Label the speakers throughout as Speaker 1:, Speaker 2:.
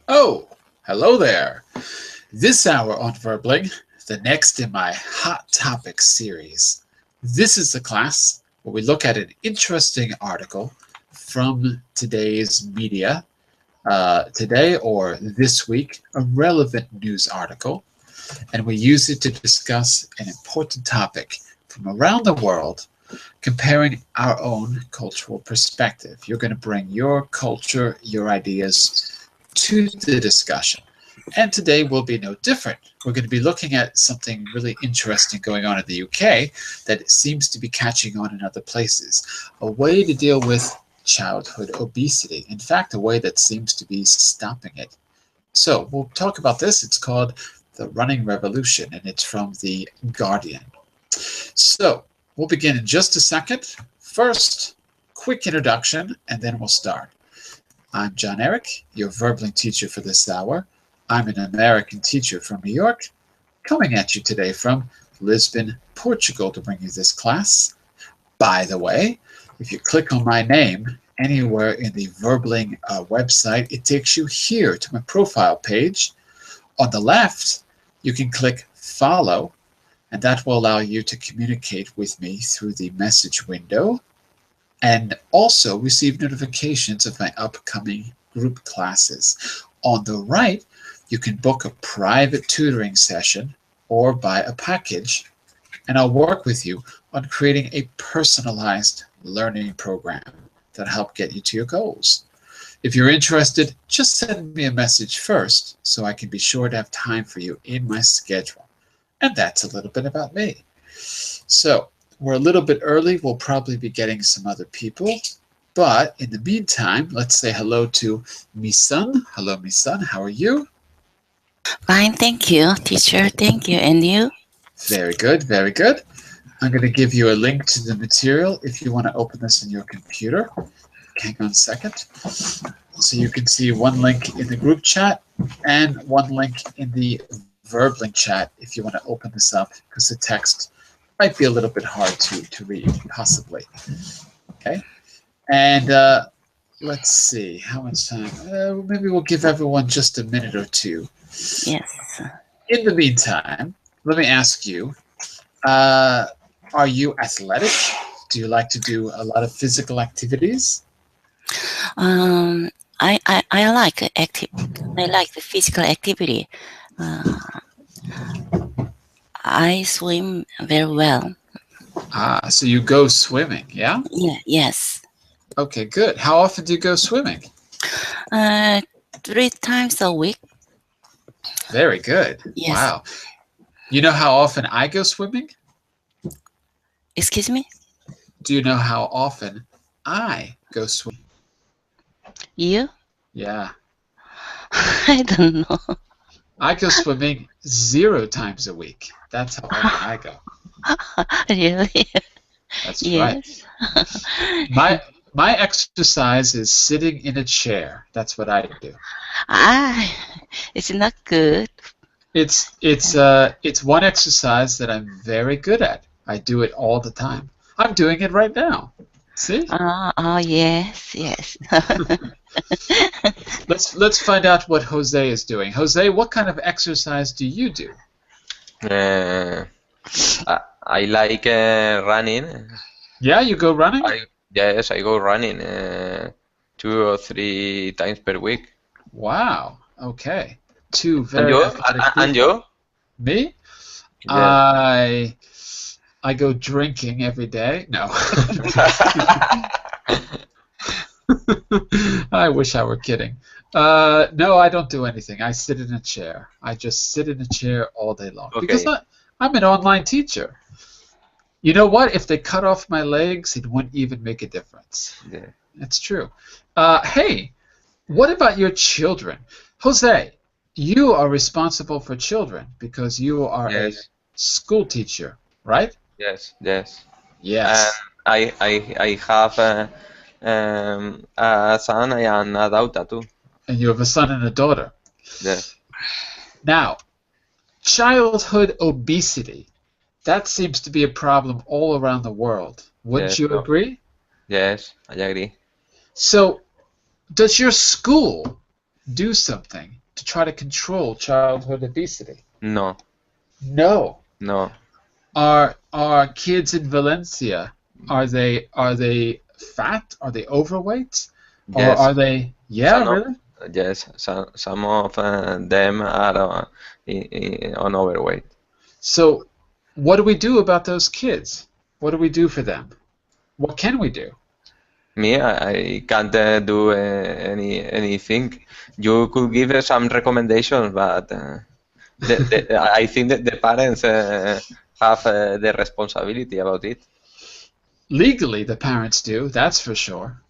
Speaker 1: Oh, hello there. This hour on Verbling, the next in my Hot Topics series. This is the class where we look at an interesting article from today's media, today or this week, a relevant news article, and we use it to discuss an important topic from around the world, comparing our own cultural perspective. You're going to bring your culture, your ideas to the discussion. And today will be no different. We're going to be looking at something really interesting going on in the UK that seems to be catching on in other places. A way to deal with childhood obesity. In fact, a way that seems to be stopping it. So we'll talk about this. It's called The Running Revolution, and it's from The Guardian. So we'll begin in just a second. First, quick introduction, and then we'll start. I'm John Eric, your Verbling teacher for this hour. I'm an American teacher from New York, coming at you today from Lisbon, Portugal, to bring you this class. By the way, if you click on my name anywhere in the Verbling website, it takes you here to my profile page. On the left, you can click follow, and that will allow you to communicate with me through the message window and also receive notifications of my upcoming group classes. On the right, you can book a private tutoring session or buy a package, and I'll work with you on creating a personalized learning program that'll help get you to your goals. If you're interested, just send me a message first so I can be sure to have time for you in my schedule. And that's a little bit about me. So we're a little bit early. We'll probably be getting some other people. But in the meantime, let's say hello to Misun. Hello, Misun. How are you?
Speaker 2: Fine, thank you, teacher. Thank you. And you?
Speaker 1: Very good, very good. I'm going to give you a link to the material if you want to open this in your computer. Hang on a second. So you can see one link in the group chat and one link in the Verbling chat if you want to open this up, because the text might be a little bit hard to read, possibly. Okay. And let's see, how much time? Maybe we'll give everyone just a minute or two.
Speaker 2: Yes.
Speaker 1: In the meantime, let me ask you, are you athletic? Do you like to do a lot of physical activities?
Speaker 2: I like active. I like the physical activity. I swim very well.
Speaker 1: Ah, so you go swimming, yeah?
Speaker 2: Yeah. Yes.
Speaker 1: Okay, good. How often do you go swimming?
Speaker 2: 3 times a week.
Speaker 1: Very good.
Speaker 2: Yes.
Speaker 1: Wow. You know how often I go swimming?
Speaker 2: Excuse me?
Speaker 1: Do you know how often I go swimming?
Speaker 2: You?
Speaker 1: Yeah.
Speaker 2: I don't know.
Speaker 1: I go swimming 0 times a week. That's how often I go.
Speaker 2: Really?
Speaker 1: That's
Speaker 2: Yes.
Speaker 1: right. My exercise is sitting in a chair. That's what I do.
Speaker 2: It's not good.
Speaker 1: It's one exercise that I'm very good at. I do it all the time. I'm doing it right now. See?
Speaker 2: Oh, yes, yes.
Speaker 1: Let's find out what Jose is doing. Jose, what kind of exercise do you do?
Speaker 3: I like running.
Speaker 1: Yeah, you go running?
Speaker 3: Yes, I go running 2 or 3 times per week.
Speaker 1: Wow. Okay. 2 very athletic people.
Speaker 3: And you?
Speaker 1: Me?
Speaker 3: Yeah.
Speaker 1: I go drinking every day. No. I wish I were kidding. No, I don't do anything. I sit in a chair. I just sit in a chair all day long.
Speaker 3: Okay.
Speaker 1: Because I'm an online teacher. You know what? If they cut off my legs, it wouldn't even make a difference.
Speaker 3: Yeah.
Speaker 1: That's true. Hey, what about your children? Jose, you are responsible for children because you are a school teacher, right?
Speaker 3: Yes, yes.
Speaker 1: Yes.
Speaker 3: And I have a son and a daughter too.
Speaker 1: And you have a son and a daughter.
Speaker 3: Yes.
Speaker 1: Now, childhood obesity, that seems to be a problem all around the world. Wouldn't you agree?
Speaker 3: Yes, I agree.
Speaker 1: So, does your school do something to try to control childhood obesity?
Speaker 3: No,
Speaker 1: No.
Speaker 3: no.
Speaker 1: Are kids in Valencia, are they fat? Are they overweight? Or
Speaker 3: Yes,
Speaker 1: are they? Yeah,
Speaker 3: some of,
Speaker 1: really?
Speaker 3: yes, some of them are on overweight.
Speaker 1: So, what do we do about those kids? What do we do for them? What can we do?
Speaker 3: Me, I can't do anything. You could give some recommendations, but I think that the parents have the responsibility about it.
Speaker 1: Legally, the parents do, that's for sure.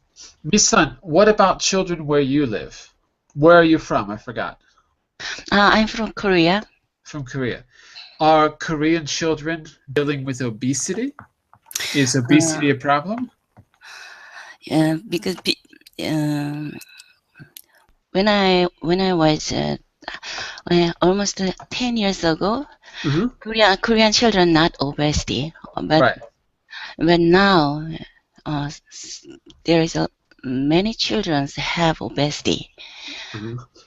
Speaker 1: Misan, what about children where you live? Where are you from? I forgot.
Speaker 2: I'm from Korea.
Speaker 1: From Korea. Are Korean children dealing with obesity? Is obesity a problem?
Speaker 2: Because when I was almost 10 years ago, Korean children not obesity, but
Speaker 1: Right.
Speaker 2: now there is many children have obesity.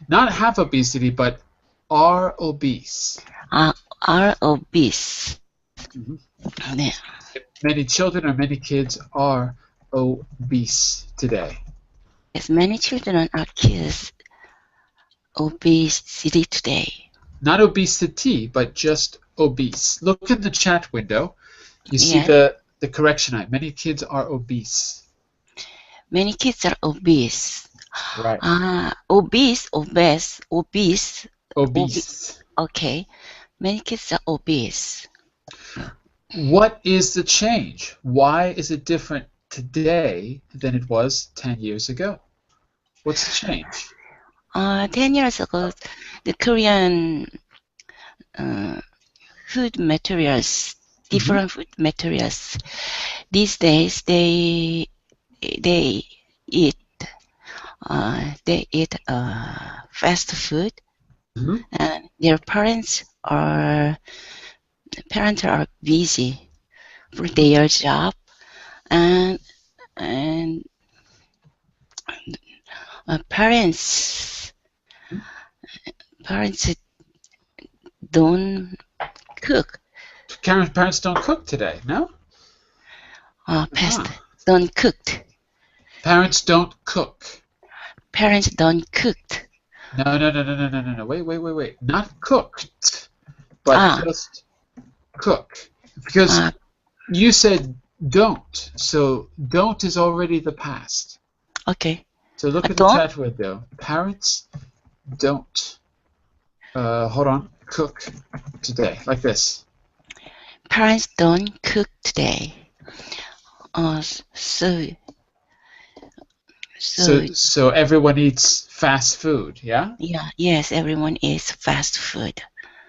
Speaker 1: Not have obesity, but are obese.
Speaker 2: Are obese. Yeah.
Speaker 1: Many children or many kids are obese today.
Speaker 2: Yes, many children are kids obesity today.
Speaker 1: Not obesity, but just obese. Look in the chat window. You see
Speaker 2: Yes.
Speaker 1: the correction line. Many kids are obese.
Speaker 2: Many kids are obese.
Speaker 1: Right.
Speaker 2: Obese.
Speaker 1: Obese.
Speaker 2: Okay. Many kids are obese.
Speaker 1: What is the change? Why is it different today than it was 10 years ago? What's the change?
Speaker 2: 10 years ago, the Korean food materials, different food materials. These days, they eat fast food, and their parents are busy for their job, and parents don't cook.
Speaker 1: Parents don't cook today, no?
Speaker 2: Don't cook.
Speaker 1: Parents don't cook.
Speaker 2: Parents don't cook.
Speaker 1: No. Wait. Not cooked, but just cook. Because you said don't, so don't is already the past.
Speaker 2: Okay.
Speaker 1: So look at the chat window. Parents don't, hold on, cook today, like this.
Speaker 2: Parents don't cook today.
Speaker 1: So everyone eats fast food, yeah?
Speaker 2: Yeah, yes, everyone eats fast food.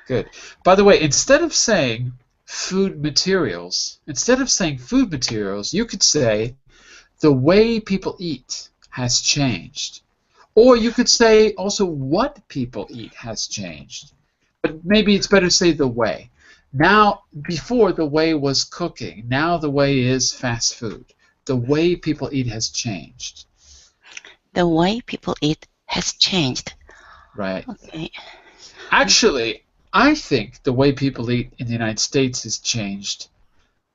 Speaker 1: Good. By the way, instead of saying food materials, you could say the way people eat has changed. Or you could say also what people eat has changed. But maybe it's better to say the way. Now, before the way was cooking, now the way is fast food. The way people eat has changed.
Speaker 2: The way people eat has changed.
Speaker 1: Right.
Speaker 2: Okay.
Speaker 1: Actually, I think the way people eat in the United States has changed.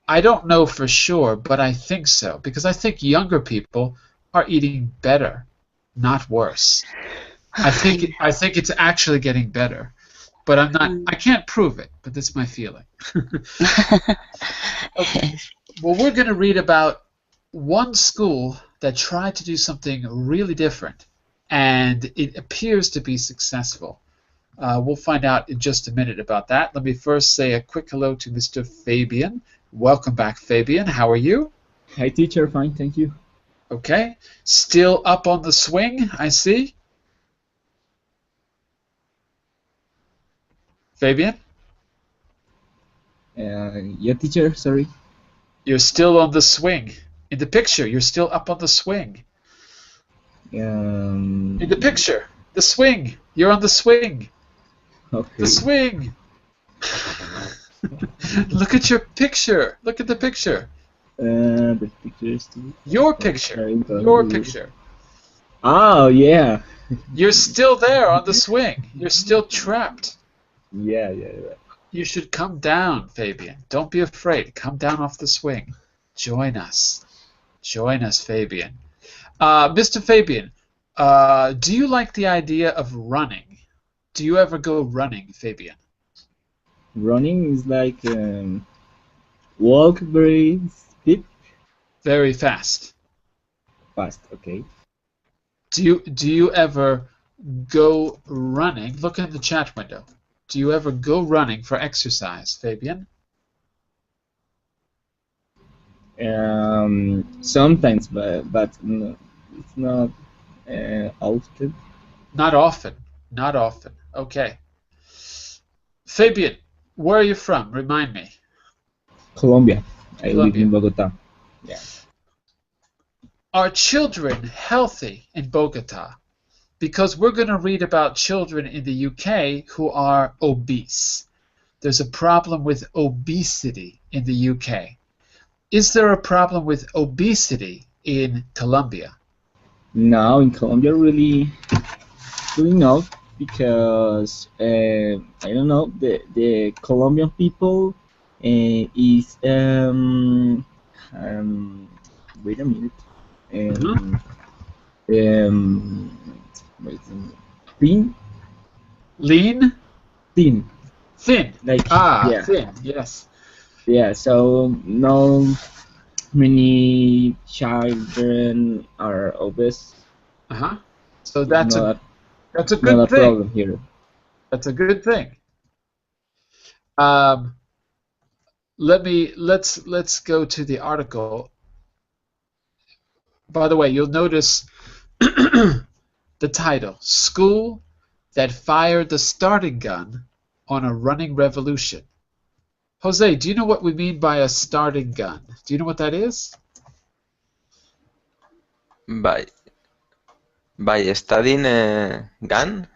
Speaker 1: I don't know for sure, but I think so, because I think younger people are eating better, not worse. I think it's actually getting better, but I can't prove it, but that's my feeling. Okay. Well, we're going to read about one school that tried to do something really different, and it appears to be successful. We'll find out in just a minute about that. Let me first say a quick hello to Mr. Fabian. Welcome back, Fabian. How are you?
Speaker 4: Hi, teacher. Fine, thank you.
Speaker 1: Okay. Still up on the swing, I see. Fabian?
Speaker 4: Yeah, teacher, sorry.
Speaker 1: You're still on the swing. In the picture, you're still up on the swing. In the picture, the swing. You're on the swing.
Speaker 4: Okay.
Speaker 1: The swing. Look at your picture. Look at the picture.
Speaker 4: The picture is
Speaker 1: your picture. Your picture.
Speaker 4: Oh, yeah.
Speaker 1: You're still there on the swing. You're still trapped.
Speaker 4: Yeah.
Speaker 1: You should come down, Fabian. Don't be afraid. Come down off the swing. Join us. Join us, Fabian. Mr. Fabian, do you like the idea of running? Do you ever go running, Fabian?
Speaker 4: Running is like walk very speed,
Speaker 1: Very fast.
Speaker 4: fast. Okay.
Speaker 1: Do you ever go running? Look in the chat window. Do you ever go running for exercise, Fabian?
Speaker 4: Sometimes, but no, it's not often.
Speaker 1: Not often. Not often. Okay. Fabian, where are you from? Remind me.
Speaker 4: Colombia. I live
Speaker 1: Colombia.
Speaker 4: in Bogota. Yeah.
Speaker 1: Are children healthy in Bogota? Because we're going to read about children in the UK who are obese. There's a problem with obesity in the UK. Is there a problem with obesity in Colombia?
Speaker 4: Now in Colombia, really not, because I don't know, the Colombian people is wait a minute, wait, thin,
Speaker 1: Lean? Thin.
Speaker 4: like yeah,
Speaker 1: Thin. Yes.
Speaker 4: yeah. So no many children are obese.
Speaker 1: Uh-huh. So that's
Speaker 4: not
Speaker 1: a
Speaker 4: not a
Speaker 1: good thing.
Speaker 4: problem here.
Speaker 1: That's a good thing. Let's go to the article. By the way, you'll notice the title: School that fired the starting gun on a running revolution. Jose, do you know what we mean by a starting gun? Do you know what that is?
Speaker 3: By studying gun.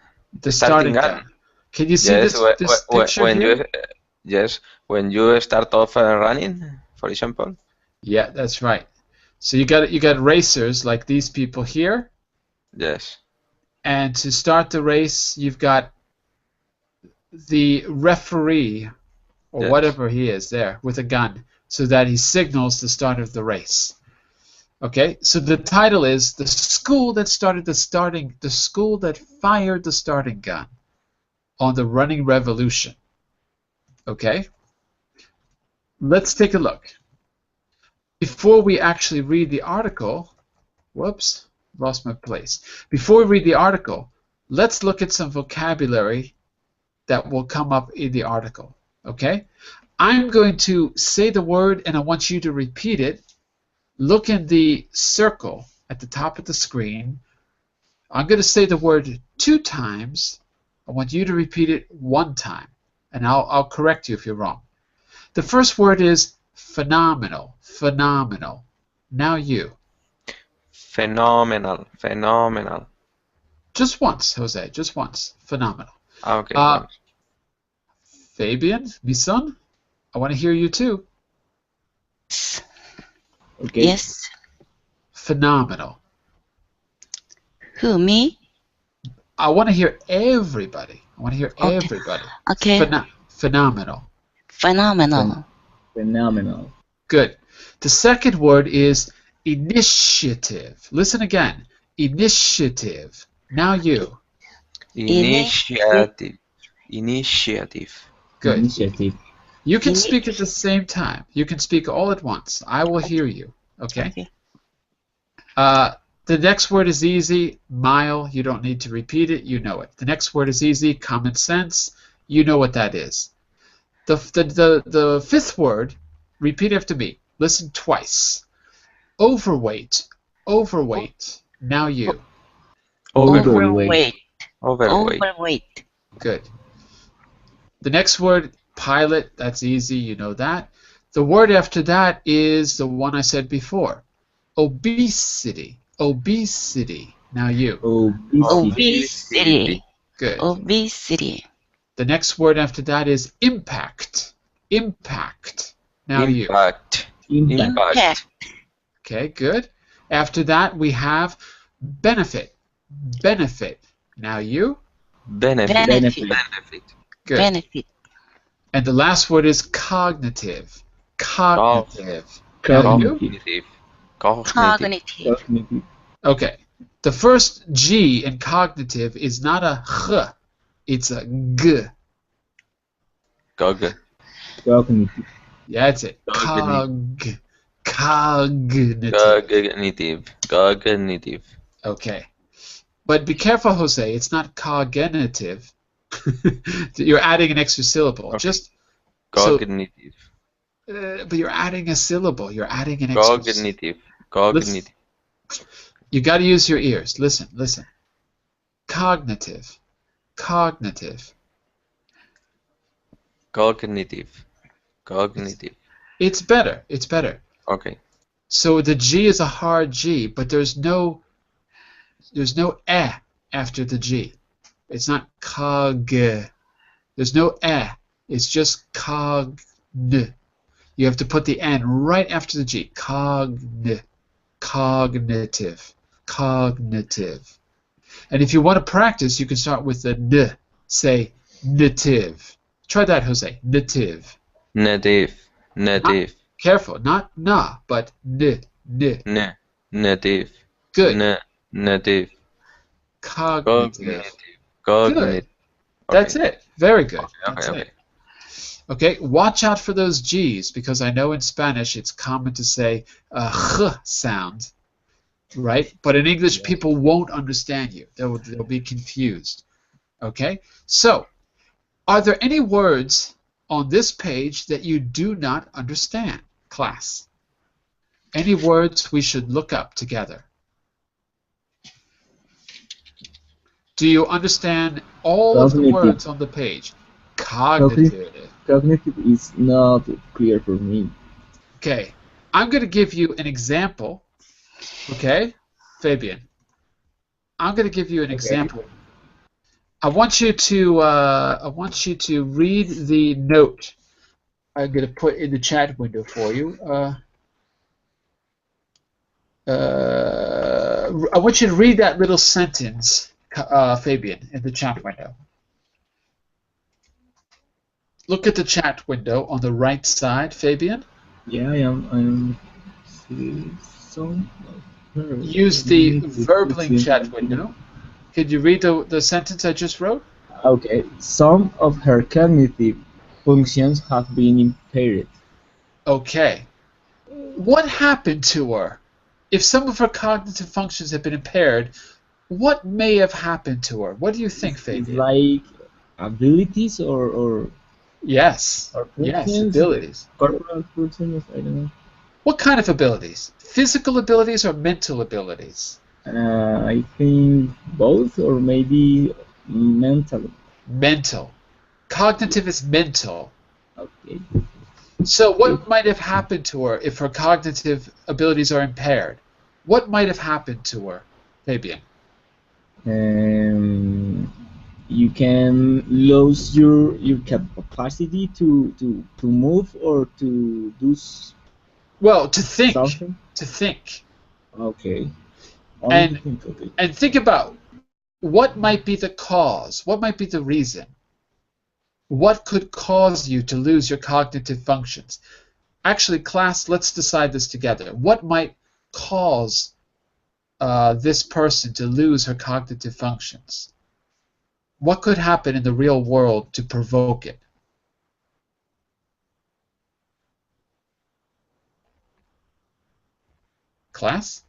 Speaker 1: The
Speaker 3: Starting
Speaker 1: starting
Speaker 3: gun.
Speaker 1: gun. Can you see
Speaker 3: Yes,
Speaker 1: this picture
Speaker 3: when
Speaker 1: here?
Speaker 3: you yes, when you start off running, for example.
Speaker 1: Yeah, that's right. So you got racers like these people here,
Speaker 3: Yes.
Speaker 1: and to start the race, you've got the referee or
Speaker 3: Yes.
Speaker 1: whatever he is there with a gun, so that he signals the start of the race. Okay, so the title is "The School That Fired the Starting Gun on the Running Revolution." Okay, let's take a look. Before we actually read the article, whoops, lost my place. Before we read the article, let's look at some vocabulary that will come up in the article. Okay, I'm going to say the word and I want you to repeat it. Look in the circle at the top of the screen. I'm going to say the word 2 times. I want you to repeat it 1 time, and I'll correct you if you're wrong. The first word is phenomenal. Phenomenal. Now you.
Speaker 3: Phenomenal.
Speaker 1: Just once, Jose. Just once. Phenomenal.
Speaker 3: Okay.
Speaker 1: Fabian, mi son, I want to hear you too.
Speaker 4: Okay.
Speaker 2: Yes.
Speaker 1: Phenomenal.
Speaker 2: Who, me?
Speaker 1: I want to hear everybody. I want to hear
Speaker 2: Okay.
Speaker 1: everybody.
Speaker 2: Okay.
Speaker 1: Phenomenal.
Speaker 2: Phenomenal.
Speaker 4: Phenomenal.
Speaker 1: Good. The second word is initiative. Listen again. Initiative. Now you.
Speaker 3: Initiative.
Speaker 1: Good.
Speaker 4: Initiative.
Speaker 1: You can speak at the same time. You can speak all at once. I will hear you. Okay?
Speaker 2: Okay.
Speaker 1: The next word is easy. Mile. You don't need to repeat it. You know it. The next word is easy. Common sense. You know what that is. The fifth word, repeat after me. Listen twice. Overweight. Overweight. Now you.
Speaker 4: Overweight.
Speaker 2: Overweight.
Speaker 1: Good. The next word, pilot. That's easy. You know that. The word after that is the one I said before. Obesity. Obesity. Now you.
Speaker 2: Obesity.
Speaker 1: Good.
Speaker 2: Obesity.
Speaker 1: The next word after that is impact. Impact. Now you.
Speaker 3: Impact.
Speaker 2: Impact.
Speaker 1: Okay, good. After that, we have benefit. benefit. Now you?
Speaker 3: Benefit.
Speaker 2: Benefit.
Speaker 3: Benefit.
Speaker 1: Good.
Speaker 2: Benefit.
Speaker 1: And the last word is cognitive. Cognitive. Now you?
Speaker 3: Cognitive. Cognitive.
Speaker 2: Cognitive.
Speaker 4: Cognitive.
Speaker 1: Okay. The first G in cognitive is not a H, it's a G.
Speaker 4: Cognitive.
Speaker 1: Yeah, that's it.
Speaker 3: Cognitive.
Speaker 1: Cognitive.
Speaker 3: Cognitive. Cognitive.
Speaker 1: Okay. But be careful, Jose. It's not cognitive. You're adding an extra syllable.
Speaker 3: Okay.
Speaker 1: Just
Speaker 3: Cognitive.
Speaker 1: but you're adding a syllable. You're adding an extra.
Speaker 3: Cognitive. Cognitive.
Speaker 1: You got to use your ears. Listen, listen. Cognitive. Cognitive.
Speaker 3: Cognitive. Cognitive.
Speaker 1: It's better. It's better.
Speaker 3: Okay.
Speaker 1: So the G is a hard G, but there's no eh after the G. It's not cog. There's no eh. It's just cogn. You have to put the N right after the G. Cognitive. Cognitive. And if you want to practice, you can start with the N. Say native. Try that, Jose. Native.
Speaker 3: Native. Native.
Speaker 1: Careful, not na, but n.
Speaker 3: Native.
Speaker 1: Good.
Speaker 3: Native.
Speaker 1: Cognitive.
Speaker 3: Cognitive.
Speaker 1: That's it. Very good.
Speaker 3: Okay,
Speaker 1: That's
Speaker 3: okay.
Speaker 1: it. Okay, watch out for those G's, because I know in Spanish it's common to say a ch sound, right? But in English, people won't understand you. They'll be confused. Okay? So, are there any words on this page that you do not understand, class? Any words we should look up together? Do you understand all of the words on the page? Cognitive.
Speaker 4: Cognitive is not clear for me.
Speaker 1: Okay, I'm going to give you an example. Okay, Fabian. I'm going to give you an example. I want you to read the note I'm going to put in the chat window for you. I want you to read that little sentence, Fabian, in the chat window. Look at the chat window on the right side, Fabian.
Speaker 4: Yeah, I'm seeing some.
Speaker 1: Use the Verbling chat window. Could you read the sentence I just wrote?
Speaker 4: Okay. Some of her cognitive functions have been impaired.
Speaker 1: Okay. What happened to her? If some of her cognitive functions have been impaired, what may have happened to her? What do you think, Fabian?
Speaker 4: It's like abilities or
Speaker 1: Yes.
Speaker 4: or
Speaker 1: Yes,
Speaker 4: functions,
Speaker 1: abilities.
Speaker 4: corporal functions, I don't know.
Speaker 1: What kind of abilities? Physical abilities or mental abilities?
Speaker 4: I think both, or maybe mental.
Speaker 1: Mental. Cognitive is mental.
Speaker 4: Okay.
Speaker 1: So what might have happened to her if her cognitive abilities are impaired? What might have happened to her, Fabian?
Speaker 4: You can lose your capacity to move or to do
Speaker 1: Well, to think.
Speaker 4: something.
Speaker 1: To think.
Speaker 4: Okay.
Speaker 1: And-
Speaker 4: Think, okay.
Speaker 1: And think about what might be the cause? What might be the reason? What could cause you to lose your cognitive functions? Actually, class, let's decide this together. What might cause this person to lose her cognitive functions? What could happen in the real world to provoke it? Class?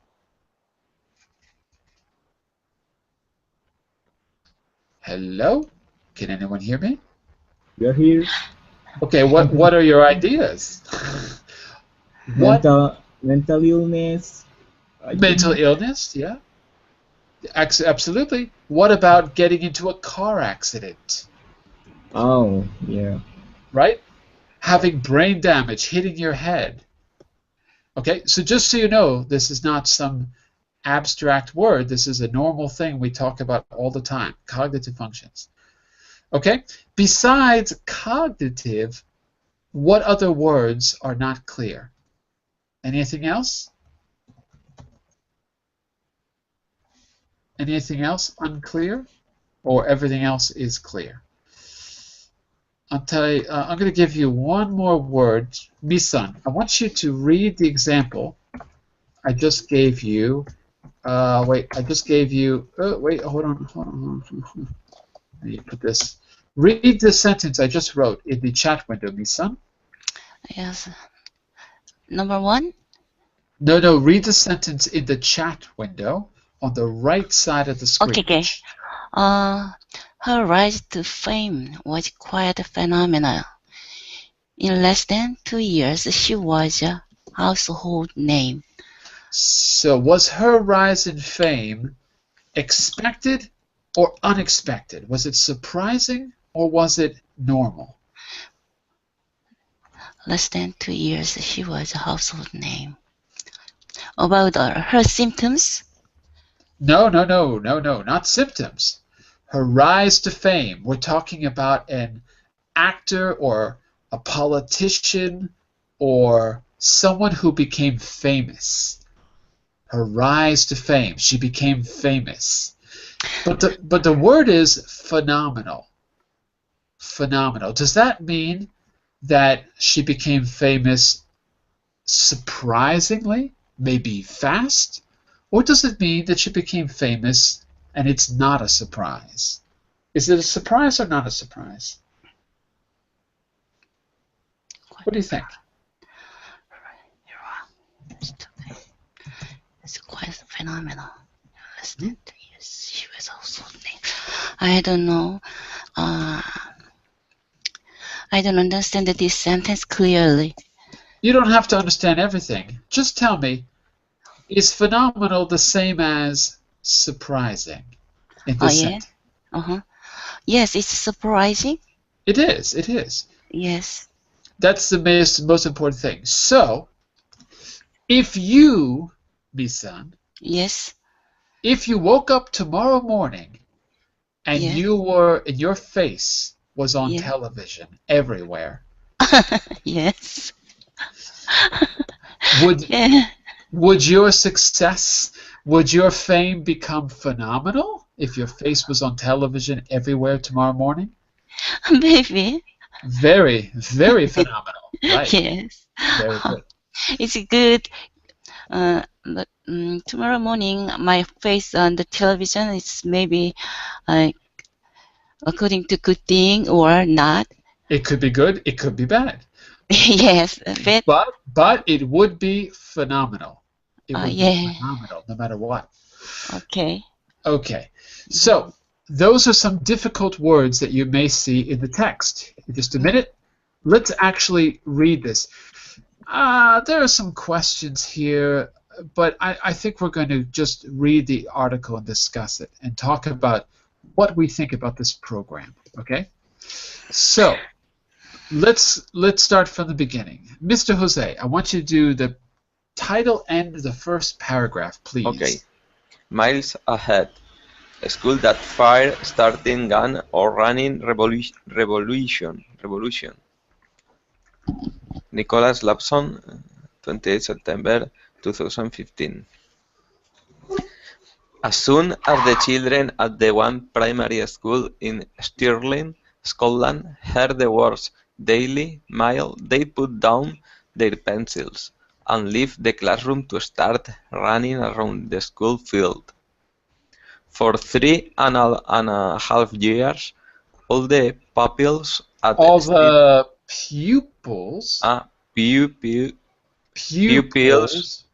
Speaker 1: Hello? Can anyone hear me?
Speaker 4: We are here.
Speaker 1: Okay, what are your ideas? What?
Speaker 4: Mental illness. I
Speaker 1: Mental
Speaker 4: think.
Speaker 1: illness, yeah. Absolutely. What about getting into a car accident?
Speaker 4: Oh, yeah.
Speaker 1: Right? Having brain damage, hitting your head. Okay, so just so you know, this is not some abstract word. This is a normal thing we talk about all the time, cognitive functions. Okay? Besides cognitive, what other words are not clear? Anything else? Anything else unclear? Or everything else is clear? I'll tell you, I'm going to give you one more word. Misan, I want you to read the example I just gave you. Wait, I just gave you. Wait, hold on. Let me put this. Read the sentence I just wrote in the chat window, Misan.
Speaker 2: Yes. Number 1.
Speaker 1: No, read the sentence in the chat window on the right side of the screen.
Speaker 2: Okay. Her rise to fame was quite phenomenal. In less than 2 years, she was a household name.
Speaker 1: So, was her rise in fame expected or unexpected? Was it surprising or was it normal?
Speaker 2: Less than 2 years, she was a household name. About her symptoms?
Speaker 1: No, not symptoms. Her rise to fame. We're talking about an actor or a politician or someone who became famous. Her rise to fame. She became famous. But the word is phenomenal. Phenomenal. Does that mean that she became famous surprisingly, maybe fast? Or does it mean that she became famous and it's not a surprise? Is it a surprise or not a surprise? What do you think?
Speaker 2: It's quite phenomenal. Less than 2 years, she was also name. I don't know. I don't understand this sentence clearly.
Speaker 1: You don't have to understand everything. Just tell me, is phenomenal the same as surprising in this sentence?
Speaker 2: Yes, it's surprising.
Speaker 1: It is.
Speaker 2: Yes.
Speaker 1: That's the most important thing. So, if you, Misan,
Speaker 2: Yes.
Speaker 1: if you woke up tomorrow morning and
Speaker 2: Yes.
Speaker 1: your face was on
Speaker 2: Yeah.
Speaker 1: television everywhere,
Speaker 2: Yes.
Speaker 1: would
Speaker 2: Yeah.
Speaker 1: would your success, would your fame become phenomenal if your face was on television everywhere tomorrow morning?
Speaker 2: Maybe.
Speaker 1: Very, very phenomenal. Right.
Speaker 2: Yes.
Speaker 1: Very good.
Speaker 2: It's good. But tomorrow morning, my face on the television is maybe according to good thing or not.
Speaker 1: It could be good, it could be bad.
Speaker 2: Yes,
Speaker 1: But it would be phenomenal. It would
Speaker 2: yeah.
Speaker 1: be phenomenal no matter what.
Speaker 2: Okay.
Speaker 1: Okay. So those are some difficult words that you may see in the text. In just a minute, let's actually read this. There are some questions here, but I think we're going to just read the article and discuss it and talk about what we think about this program. Okay? So let's start from the beginning. Mr. Jose, I want you to do the title and the first paragraph, please.
Speaker 3: Okay. Miles ahead. A school that fire, starting gun, or running revolution. Nicholas Lapson, 28 September 2015. As soon as the children at the one primary school in Stirling, Scotland, heard the words "Daily Mail", they put down their pencils and left the classroom to start running around the school field. For 3.5 years, all the pupils at
Speaker 1: all the pupils.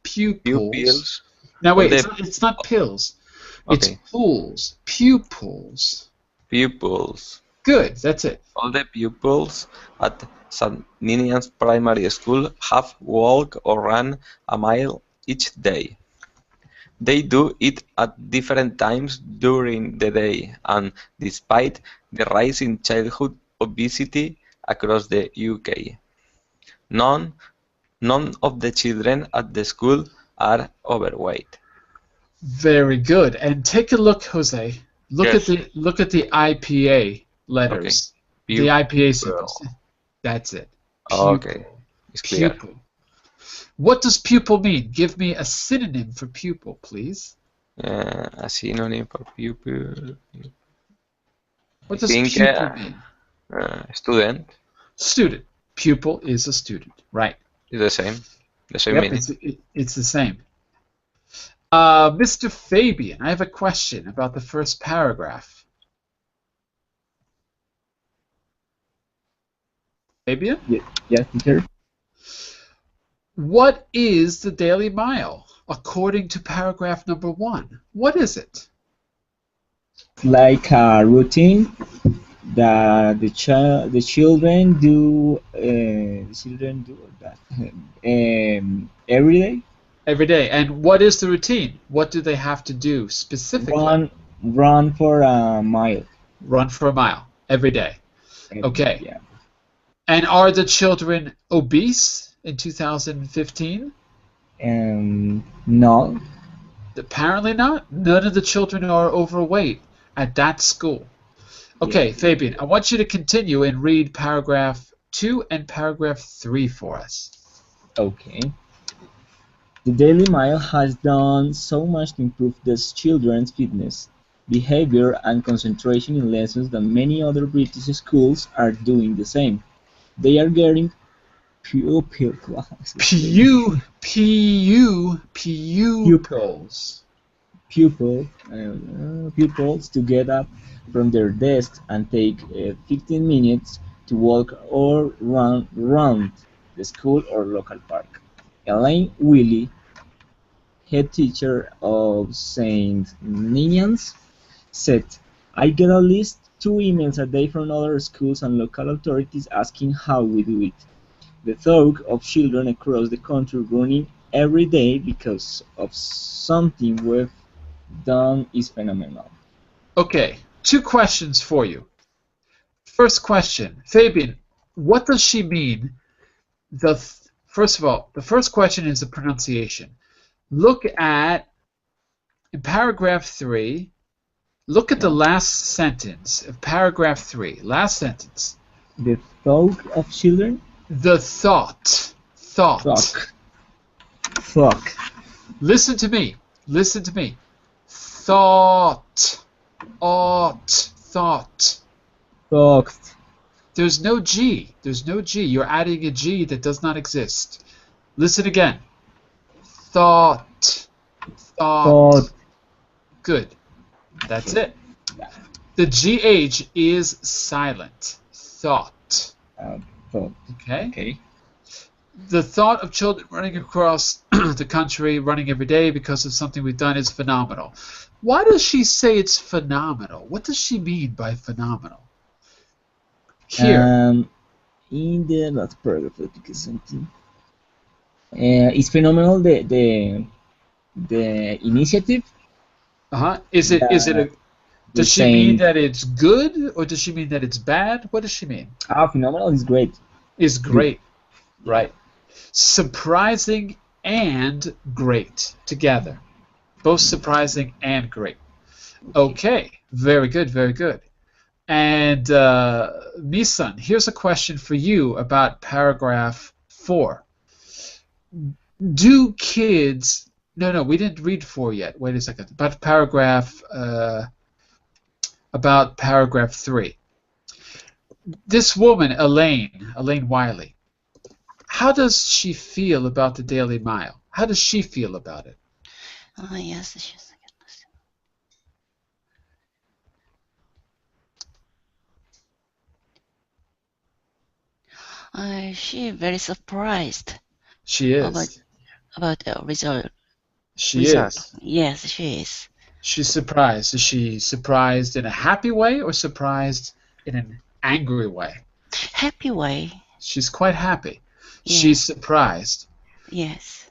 Speaker 3: Pupils.
Speaker 1: Now wait, it's not pills. It's
Speaker 3: Okay.
Speaker 1: pools. Pupils.
Speaker 3: Pupils.
Speaker 1: Good, that's it.
Speaker 3: All the pupils at St. Ninian's Primary School have walked or run a mile each day. They do it at different times during the day, and despite the rise in childhood obesity across the UK, none of the children at the school are overweight.
Speaker 1: Very good. And take a look, Jose. Look
Speaker 3: Yes.
Speaker 1: at the IPA letters.
Speaker 3: Okay.
Speaker 1: The IPA symbols. That's it.
Speaker 3: Okay. It's clear.
Speaker 1: Pupil. What does pupil mean? Give me a synonym for pupil, please.
Speaker 3: A synonym for pupil.
Speaker 1: What
Speaker 3: I
Speaker 1: does
Speaker 3: think
Speaker 1: pupil mean?
Speaker 3: student
Speaker 1: Student. Pupil is a student. Right.
Speaker 3: is the same. The same
Speaker 1: Yep,
Speaker 3: meaning.
Speaker 1: it's the same. Mr. Fabian, I have a question about the first paragraph. Fabian?
Speaker 4: Yes, teacher.
Speaker 1: What is the Daily Mile according to paragraph number 1? What is it?
Speaker 4: It's like a routine that the children do. Children do that every day.
Speaker 1: Every day. And what is the routine? What do they have to do specifically?
Speaker 4: Run for a mile.
Speaker 1: Run for a mile every day. Okay.
Speaker 4: Yeah.
Speaker 1: And are the children obese in 2015?
Speaker 4: No.
Speaker 1: Apparently not. None of the children are overweight at that school. Okay, Fabian, I want you to continue and read paragraph 2 and paragraph 3 for us.
Speaker 4: Okay. The Daily Mile has done so much to improve these children's fitness, behavior, and concentration in lessons that many other British schools are doing the same. They are getting pupils to get up from their desks and take 15 minutes to walk or run around the school or local park. Elaine Willie, head teacher of St. Ninians, said, I get at least 2 emails a day from other schools and local authorities asking how we do it. The thought of children across the country running every day because of something we've done is phenomenal.
Speaker 1: Okay, 2 questions for you. First question, Fabian, what does she mean? First of all, the first question is the pronunciation. Look at, in paragraph 3, look at the last sentence of paragraph 3. Last sentence.
Speaker 4: The thought of children?
Speaker 1: The thought.
Speaker 4: Thought.
Speaker 1: Listen to me. Listen to me. Thought. Thought. There's no G. There's no G. You're adding a G that does not exist. Listen again. Thought. Good. That's it. The GH is silent. Thought. Okay? The thought of children running across the country, running every day because of something we've done is phenomenal. Why does she say it's phenomenal? What does she mean by phenomenal? Here.
Speaker 4: In the last paragraph, because something. It's phenomenal. The initiative.
Speaker 1: Is it a? Does she mean that it's good, or does she mean that it's bad? What does she mean?
Speaker 4: Phenomenal is great.
Speaker 1: Is great, right? Surprising and great together, both surprising and great. Okay, very good, very good. And Misan, here's a question for you about paragraph 4. Do kids? No, we didn't read 4 yet. Wait a second. About paragraph 3. This woman, Elaine Wiley, how does she feel about the Daily Mile? How does she feel about it?
Speaker 2: Yes, she very surprised.
Speaker 1: She is.
Speaker 2: About the result.
Speaker 1: She is.
Speaker 2: Yes, she is.
Speaker 1: She's surprised. Is she surprised in a happy way or surprised in an angry way?
Speaker 2: Happy way.
Speaker 1: She's quite happy.
Speaker 2: Yeah.
Speaker 1: She's surprised.
Speaker 2: Yes.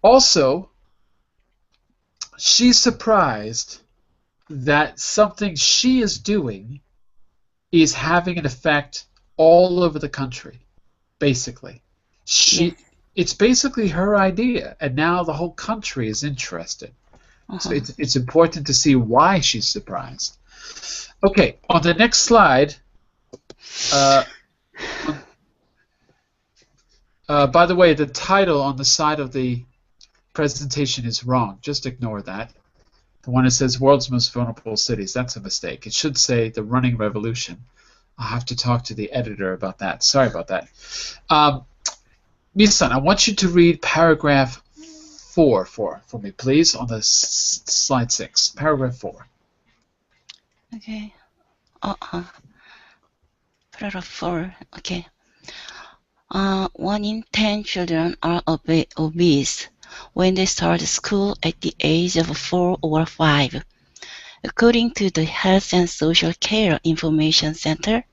Speaker 1: Also, she's surprised that something she is doing is having an effect all over the country, basically. It's basically her idea, and now the whole country is interested. So it's important to see why she's surprised. Okay, on the next slide, by the way, the title on the side of the presentation is wrong. Just ignore that. The one that says world's most vulnerable cities, that's a mistake. It should say the running revolution. I'll have to talk to the editor about that. Sorry about that. Misan, I want you to read paragraph 4 for me, please, on the slide 6. Paragraph 4.
Speaker 2: Okay. Paragraph 4. Okay. 1 in 10 children are obese when they start school at the age of 4 or 5. According to the Health and Social Care Information Center,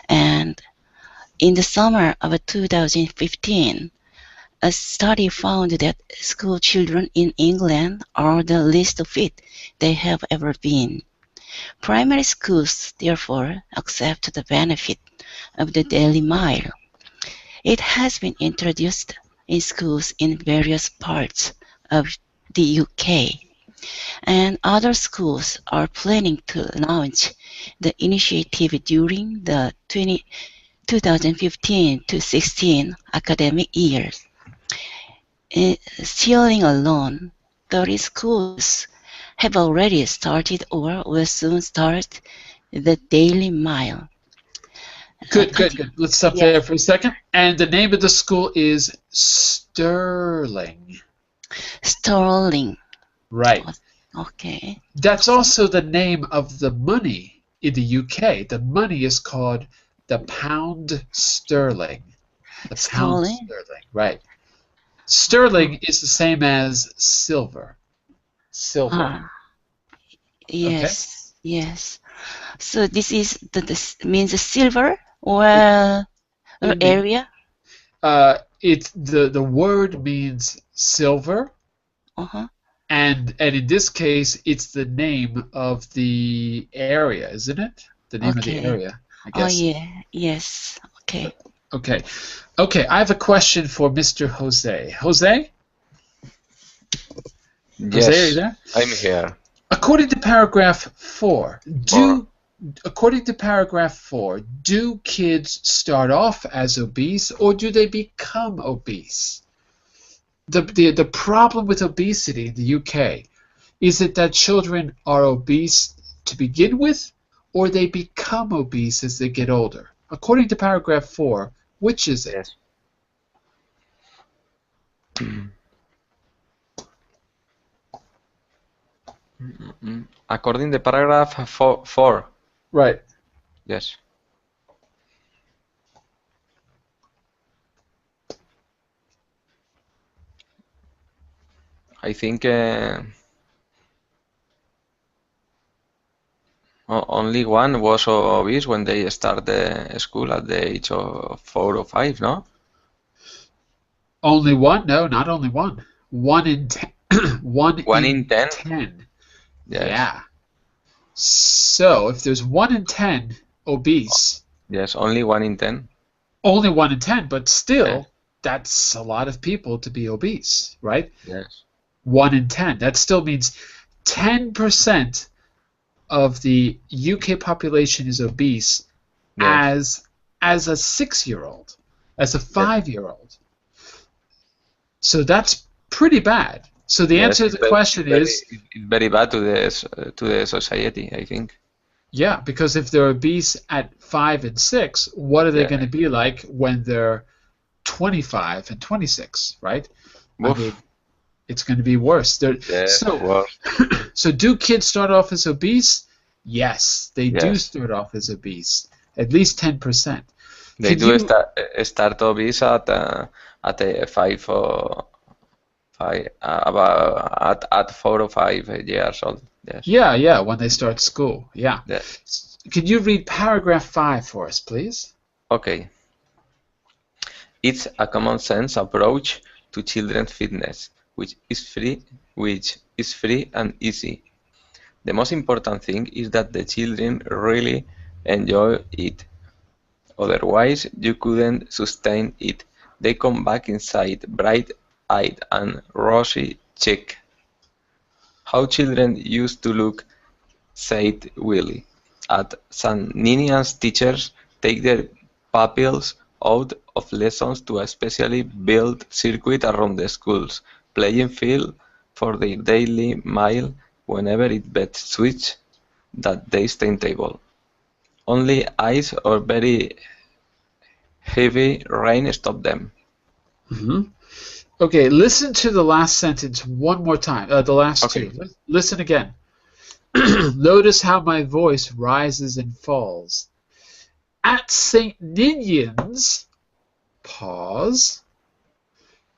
Speaker 2: and in the summer of 2015, a study found that school children in England are the least fit they have ever been. Primary schools, therefore, accept the benefit of the Daily Mile. It has been introduced in schools in various parts of the UK, and other schools are planning to launch the initiative during the 2015-16 academic year. In Stirling alone, 30 schools have already started or will soon start the Daily Mile.
Speaker 1: Good. Let's stop there for a second. And the name of the school is Stirling.
Speaker 2: Sterling.
Speaker 1: Right.
Speaker 2: Okay.
Speaker 1: That's also the name of the money in the UK. The money is called the pound sterling. The pound sterling, right. Sterling is the same as silver. Silver.
Speaker 2: Yes, okay. Yes. So this is means silver or area?
Speaker 1: It's the word means silver. And in this case, it's the name of the area, isn't it? The name of the area, I guess.
Speaker 2: Oh, yeah. Yes. Okay.
Speaker 1: Okay. I have a question for Mr. Jose. Jose?
Speaker 3: Yes,
Speaker 1: Jose, are you there?
Speaker 3: I'm here.
Speaker 1: According to paragraph 4, do kids start off as obese or do they become obese? The problem with obesity in the UK is it that children are obese to begin with or they become obese as they get older? According to paragraph 4, which is it?
Speaker 3: According to paragraph 4.
Speaker 1: Right.
Speaker 3: Yes. I think only one was obese when they start the school at the age of 4 or 5, no?
Speaker 1: Only one? No, not only one. 1 in 10. 1
Speaker 3: in 10?
Speaker 1: 10.
Speaker 3: Yes.
Speaker 1: Yeah. So if there's 1 in 10 obese.
Speaker 3: Yes, only 1 in 10.
Speaker 1: Only 1 in 10, but still, that's a lot of people to be obese, right?
Speaker 3: Yes.
Speaker 1: 1 in 10. That still means 10% of the UK population is obese as a 6-year-old, as a 5-year-old. So that's pretty bad. So the answer to the question is
Speaker 3: it's very bad to the society, I think.
Speaker 1: Yeah, because if they're obese at 5 and 6, what are they going to be like when they're 25 and 26, right? I mean, it's going to be worse. So do kids start off as obese? Yes, they do start off as obese. At least 10%.
Speaker 3: They start obese at 5 or 5 at 4 or 5 years old. Yes.
Speaker 1: Yeah, when they start school. Yeah. Yes. Can you read paragraph 5 for us, please?
Speaker 3: Okay. It's a common sense approach to children's fitness, which is free and easy. The most important thing is that the children really enjoy it. Otherwise, you couldn't sustain it. They come back inside, bright-eyed and rosy-cheeked. How children used to look, said Willie. At St. Ninian's, teachers take their pupils out of lessons to a specially built circuit around the schools. playing field for their daily mile whenever it bets switch that day's timetable. Only ice or very heavy rain stop them.
Speaker 1: Okay, listen to the last sentence one more time. The last
Speaker 3: Okay.
Speaker 1: two. Listen again. Notice how my voice rises and falls. At St. Ninian's, pause,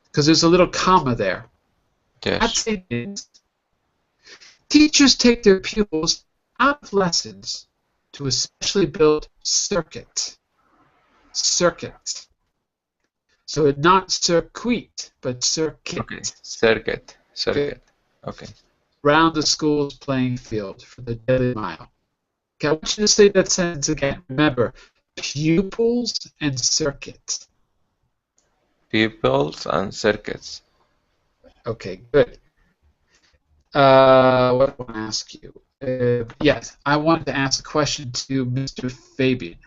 Speaker 1: because there's a little comma there. At
Speaker 3: Yes.
Speaker 1: St. Ninian's, teachers take their pupils out of lessons to a specially built circuit. Circuit. So it's not circuit, but circuit.
Speaker 3: Okay. Circuit. Circuit. Okay.
Speaker 1: Round the school's playing field for the daily mile. Okay, I want you to say that sentence again. Remember, pupils and circuit.
Speaker 3: Pupils and circuits.
Speaker 1: Okay, good. What do I want to ask you? Yes, I wanted to ask a question to Mr. Fabian.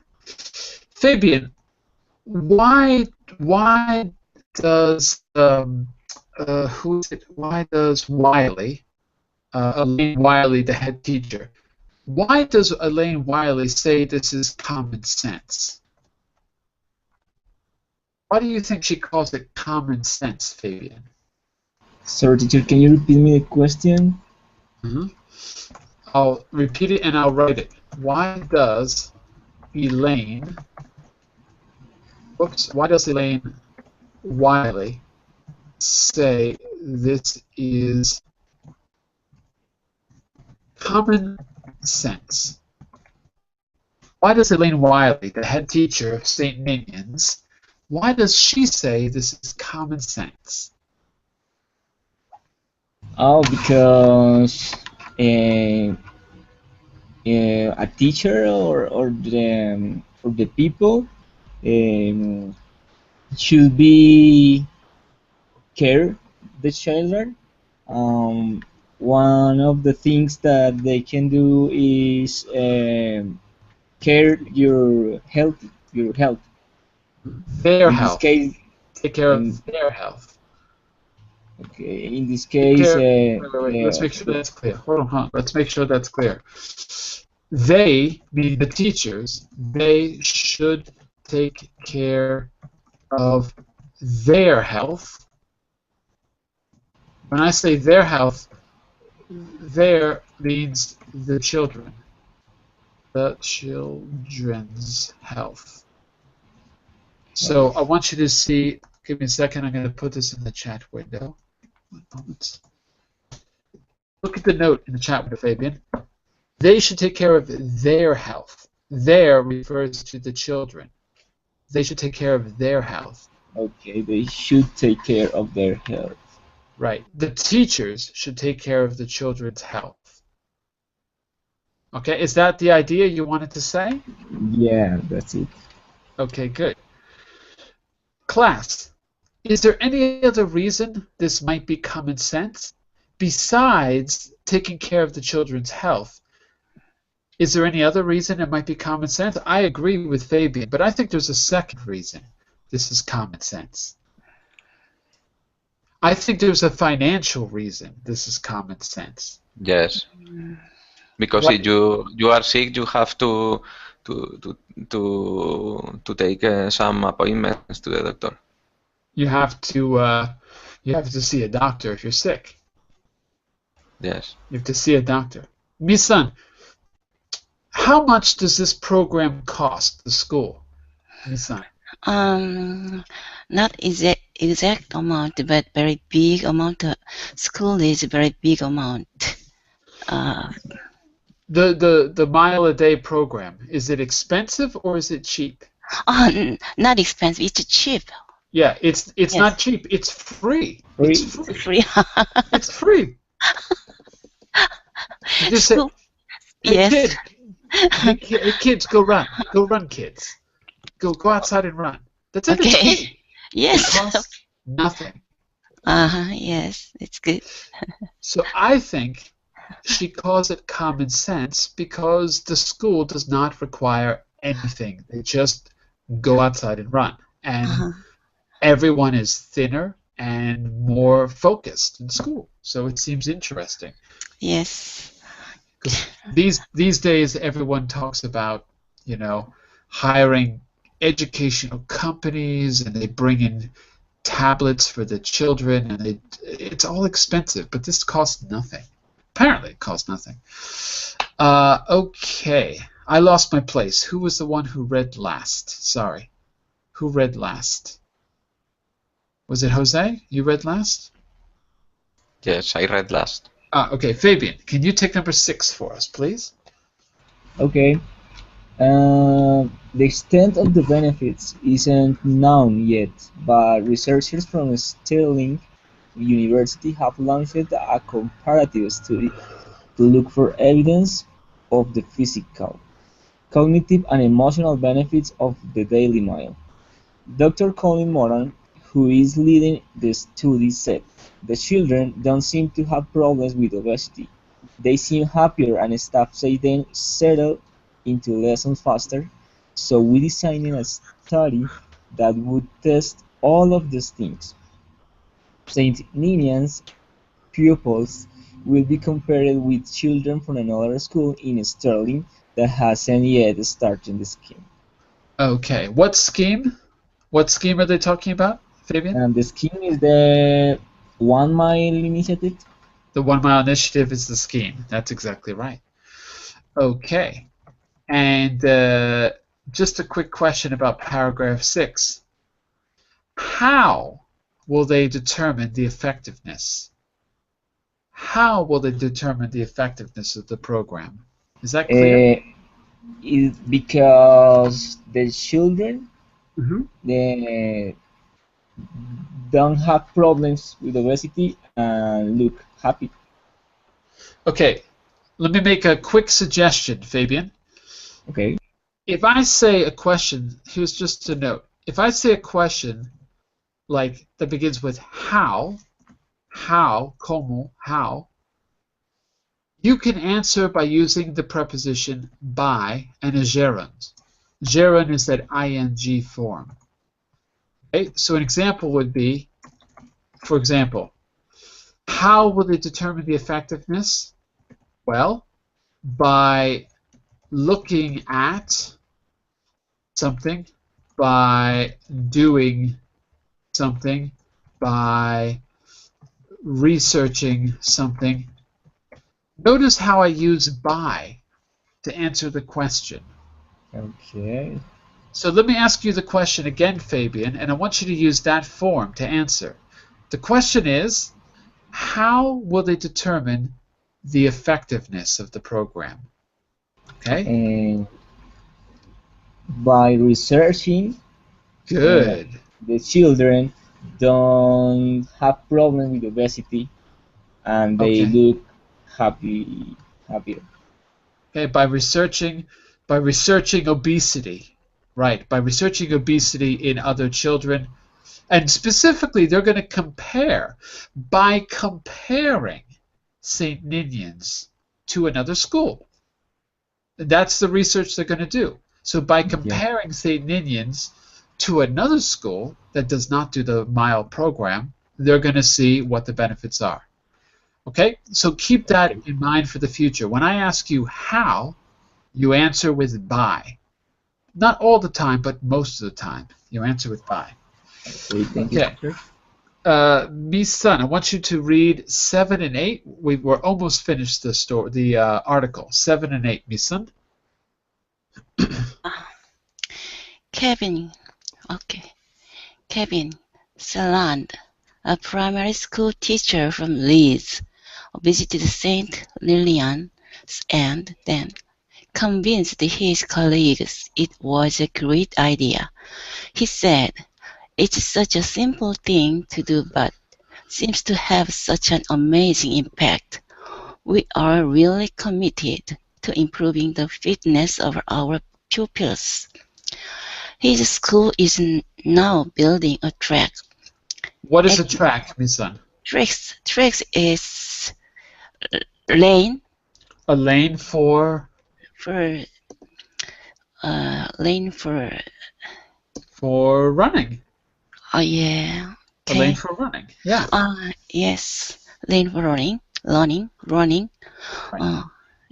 Speaker 1: Fabian, why does who is it? Why does Wiley, Elaine Wiley, the head teacher, why does Elaine Wiley say this is common sense? Why do you think she calls it common sense, Fabian?
Speaker 4: Sorry, teacher, can you repeat me the question?
Speaker 1: I'll repeat it and I'll write it. Why does Elaine Wiley say this is common sense? Why does Elaine Wiley, the head teacher of St. Ninian's, why does she say this is common sense?
Speaker 4: Oh, because a teacher or the people should be care the children. One of the things that they can do is care your health.
Speaker 1: Their
Speaker 4: In
Speaker 1: health.
Speaker 4: this case,
Speaker 1: Take care
Speaker 4: in-
Speaker 1: of their health.
Speaker 4: okay. In this
Speaker 1: Take
Speaker 4: case,
Speaker 1: care- wait, let's make sure that's clear. Hold on. Let's make sure that's clear. They, meaning the teachers, they should take care of their health. When I say their health, their means the children. The children's health. So I want you to see, give me a second, I'm going to put this in the chat window. 1 moment. Look at the note in the chat window, Fabian. They should take care of their health. Their refers to the children. They should take care of their health.
Speaker 4: okay, they should take care of their health.
Speaker 1: Right. The teachers should take care of the children's health. Okay, is that the idea you wanted to say?
Speaker 4: Yeah, that's it.
Speaker 1: Okay, good. Class, is there any other reason this might be common sense? Besides taking care of the children's health, is there any other reason it might be common sense? I agree with Fabian, but I think there's a second reason this is common sense. I think there's a financial reason this is common sense.
Speaker 3: Yes. Because
Speaker 1: What-
Speaker 3: if you are sick, you have to take some appointments to the doctor.
Speaker 1: You have to see a doctor if you're sick.
Speaker 3: Yes.
Speaker 1: You have to see a doctor. Misan, how much does this program cost the school? Misan.
Speaker 2: Not exact amount, but very big amount. School is very big amount.
Speaker 1: The mile a day program, is it expensive or is it cheap?
Speaker 2: Not expensive. It's cheap.
Speaker 1: Yeah, it's
Speaker 2: Yes.
Speaker 1: not cheap. It's free.
Speaker 4: Free.
Speaker 1: It's free.
Speaker 2: Free.
Speaker 1: It's free. You just say,
Speaker 2: School-
Speaker 1: hey,
Speaker 2: yes.
Speaker 1: kid, hey, kids, go run, kids. Go outside and run. That's it. It's
Speaker 2: Okay.
Speaker 1: free. It
Speaker 2: Yes.
Speaker 1: costs nothing.
Speaker 2: Yes. It's good.
Speaker 1: So I think she calls it common sense because the school does not require anything. They just go outside and run. And
Speaker 2: Uh-huh.
Speaker 1: everyone is thinner and more focused in school. So it seems interesting.
Speaker 2: Yes.
Speaker 1: Because these days everyone talks about, you know, hiring educational companies, and they bring in tablets for the children, and it's all expensive, but this costs nothing. Apparently it costs nothing. Okay, I lost my place. Who was the one who read last? Sorry. Who read last? Was it Jose? You read last?
Speaker 3: Yes, I read last.
Speaker 1: Okay, Fabian, can you take number 6 for us, please?
Speaker 4: Okay. The extent of the benefits isn't known yet, but researchers from Sterling University have launched a comparative study to look for evidence of the physical, cognitive, and emotional benefits of the Daily Mile. Dr. Colin Moran, who is leading the study, said, "The children don't seem to have problems with obesity. They seem happier and staff say they settle into lessons faster, so we designed a study that would test all of these things. St. Ninian's pupils will be compared with children from another school in Sterling that hasn't yet started the scheme.
Speaker 1: Okay, what scheme? What scheme are they talking about, Fabian?
Speaker 4: And the scheme is the 1 Mile Initiative.
Speaker 1: The 1 Mile Initiative is the scheme. That's exactly right. Okay, and just a quick question about paragraph 6. How will they determine the effectiveness? How will they determine the effectiveness of the program? Is that clear?
Speaker 4: Is because the children
Speaker 1: Mhm.
Speaker 4: they don't have problems with obesity and look happy.
Speaker 1: Okay, let me make a quick suggestion, Fabian.
Speaker 4: Okay.
Speaker 1: If I say a question, here's just a note. If I say a question like that begins with how, como, how, you can answer by using the preposition by and a gerund. Gerund is that ing form. Okay, so an example would be, for example, how will they determine the effectiveness? Well, by looking at something, by doing something, by researching something. Notice how I use by to answer the question.
Speaker 4: Okay.
Speaker 1: So let me ask you the question again, Fabian, and I want you to use that form to answer. The question is, how will they determine the effectiveness of the program? Okay?
Speaker 4: And by researching,
Speaker 1: Good.
Speaker 4: the children don't have problem with obesity and they
Speaker 1: Okay.
Speaker 4: look happier.
Speaker 1: Okay, by researching obesity. Right, by researching obesity in other children. And specifically, they're going to compare by comparing St. Ninian's to another school. That's the research they're going to do. So by comparing St. Ninian's to another school that does not do the mile program, they're going to see what the benefits are. Okay, so keep that in mind for the future. When I ask you how, you answer with by. Not all the time, but most of the time, you answer with by.
Speaker 4: Okay, thank you,
Speaker 1: Okay.
Speaker 4: teacher.
Speaker 1: Miss-san, I want you to read 7 and 8. We're almost finished the article. 7 and 8, Miss-san.
Speaker 2: Kevin, okay. Kevin Saland, a primary school teacher from Leeds, visited St. Lilian's and then convinced his colleagues it was a great idea. He said, "It's such a simple thing to do but seems to have such an amazing impact. We are really committed to improving the fitness of our pupils." His school is now building a track.
Speaker 1: What is a track, Miss-san?
Speaker 2: Tracks is lane
Speaker 1: A lane for
Speaker 2: for lane for
Speaker 1: running.
Speaker 2: yeah,
Speaker 1: A lane
Speaker 2: Okay.
Speaker 1: for running. Yeah.
Speaker 2: Yes. Lane for running, running.
Speaker 1: Right.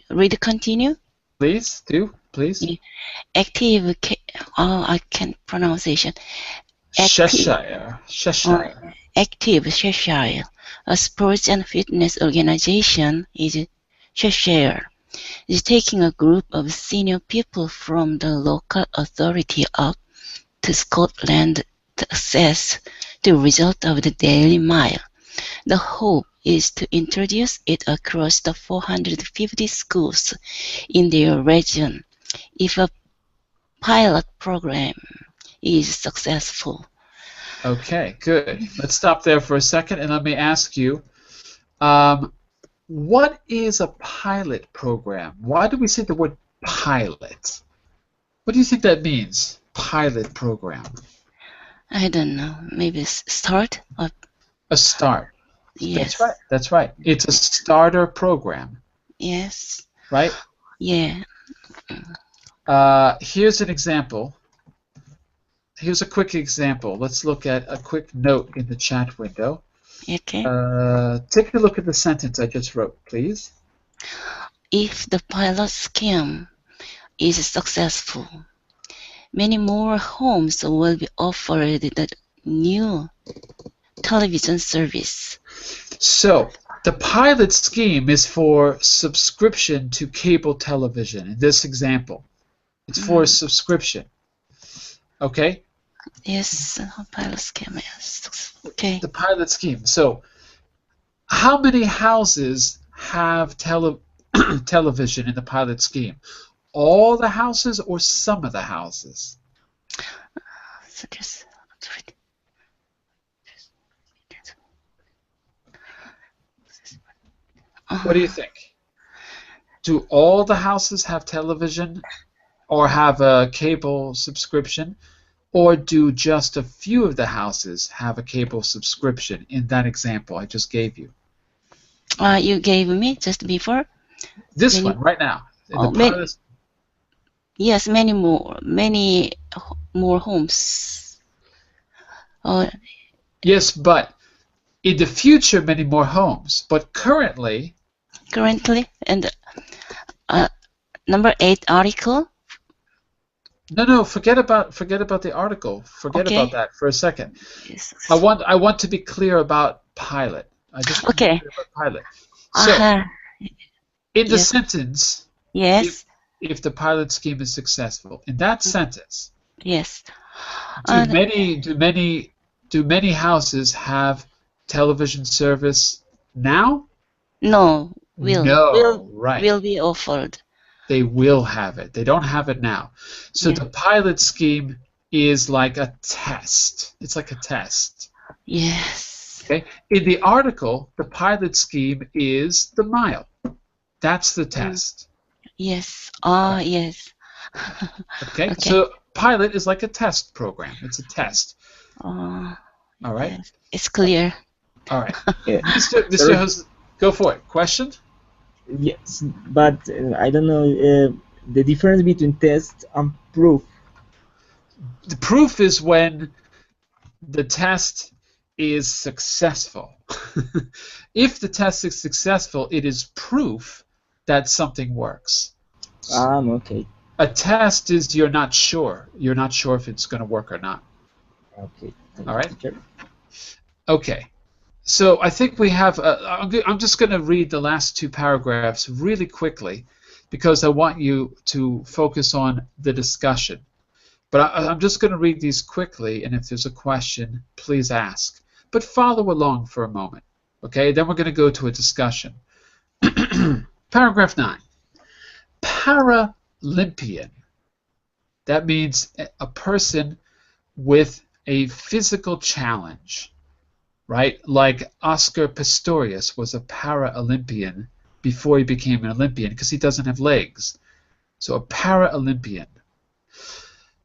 Speaker 2: Read continue.
Speaker 1: Please do. Please.
Speaker 2: Yeah. Active. I can't pronunciation. Active.
Speaker 1: Cheshire.
Speaker 2: Active Cheshire. A sports and fitness organization is Cheshire. Is taking a group of senior people from the local authority up to Scotland to assess the result of the Daily Mile. The hope is to introduce it across the 450 schools in their region. If a pilot program is successful.
Speaker 1: Okay, good. Let's stop there for a second and let me ask you, what is a pilot program? Why do we say the word pilot? What do you think that means, pilot program?
Speaker 2: I don't know, maybe start?
Speaker 1: A start.
Speaker 2: Yes.
Speaker 1: That's right. That's right. It's a starter program,
Speaker 2: Yes.
Speaker 1: right?
Speaker 2: Yeah.
Speaker 1: Here's an example. Here's a quick example. Let's look at a quick note in the chat window.
Speaker 2: Okay.
Speaker 1: Take a look at the sentence I just wrote, please.
Speaker 2: If the pilot scheme is successful, many more homes will be offered the new television service.
Speaker 1: So, the pilot scheme is for subscription to cable television. In this example, it's for a subscription. Okay?
Speaker 2: Yes, pilot scheme. Yes. Okay.
Speaker 1: The pilot scheme. So, how many houses have television in the pilot scheme? All the houses or some of the houses?
Speaker 2: So just
Speaker 1: What do you think? Do all the houses have television or have a cable subscription? Or do just a few of the houses have a cable subscription in that example I just gave you?
Speaker 2: You gave me just before?
Speaker 1: This one, right now. In the pilot.
Speaker 2: Yes, many more homes.
Speaker 1: Yes, but in the future, many more homes. But currently,
Speaker 2: and number 8 article.
Speaker 1: No, forget about the article. Forget about that for a second.
Speaker 2: Yes.
Speaker 1: I want to be clear about pilot. I just want to be clear about pilot. So, in the sentence,
Speaker 2: yes,
Speaker 1: if the pilot scheme is successful, in that sentence,
Speaker 2: yes,
Speaker 1: do many houses have television service now?
Speaker 2: No, will be offered.
Speaker 1: They will have it. They don't have it now. So the pilot scheme is like a test. It's like a test.
Speaker 2: Yes.
Speaker 1: Okay. In the article, the pilot scheme is the mile. That's the test.
Speaker 2: Yes. Yes.
Speaker 1: Okay. So pilot is like a test program. It's a test.
Speaker 2: All
Speaker 1: right.
Speaker 2: Yes. It's clear.
Speaker 1: All right. Mr. Jose, go for it. Question?
Speaker 4: Yes, but I don't know the difference between test and proof.
Speaker 1: The proof is when the test is successful. If the test is successful, it is proof that something works.
Speaker 4: Okay.
Speaker 1: A test is you're not sure. You're not sure if it's going to work or not.
Speaker 4: Okay.
Speaker 1: All right. Okay. So I think we have. I'm just going to read the last 2 paragraphs really quickly, because I want you to focus on the discussion. But I'm just going to read these quickly, and if there's a question, please ask. But follow along for a moment. Okay. Then we're going to go to a discussion. Paragraph 9. Paralympian. That means a person with a physical challenge. Right? Like Oscar Pistorius was a Paralympian before he became an Olympian because he doesn't have legs. So a Paralympian.